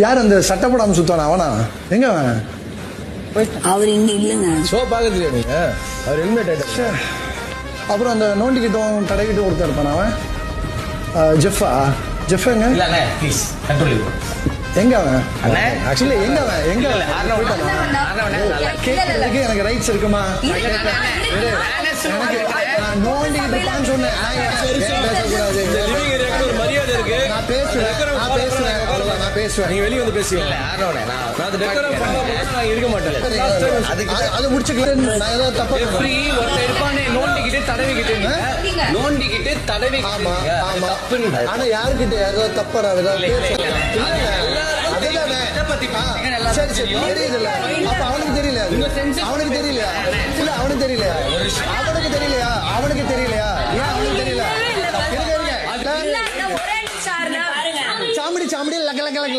யார் அந்த சட்டை போடாம சுத்தானா அவனா? எங்க அவன்? அவர் இங்க இல்லைங்க. ஷோ பாக்குறீங்க நீங்க? அவர் ஹெல்மெட். அப்புறம் அந்த நோண்டிக்கிட்டும் தடைக்கிட்டும் ஒருத்தர் இருப்பான் அவன் ஜெஃபா? ஜெஃப் எங்க? எங்க அவன்? ஆக்சுவலி எங்க அவன்? எங்க கேட்கறதுக்கு எனக்கு ரைட்ஸ் இருக்குமா? நோண்டிக்கிட்டு இருப்பான்னு சொன்னேன். மரியாதை இருக்கு. நான் பேசுவேன். நீங்க வெளியே வந்து பேசுவீங்க. இருக்க மாட்டேன். அது முடிச்சுக்கலாம். நான் ஏதாவது தப்பா நோண்டிக்கிட்டு தடவி. ஆனா யாருக்கிட்ட ஏதாவது தப்பா ஏதாவது சரி சரி தெரியுதுல்ல. அப்ப அவனுக்கு தெரியல. அவனுக்கு தெரியலையா? இல்ல அவனுக்கு தெரியலையா? அவனுக்கு தெரியலையா? அவனுக்கு தெரியலையா? ஏன் அவனுக்கு தெரியல? சாமடி லக்க லக்க லக்க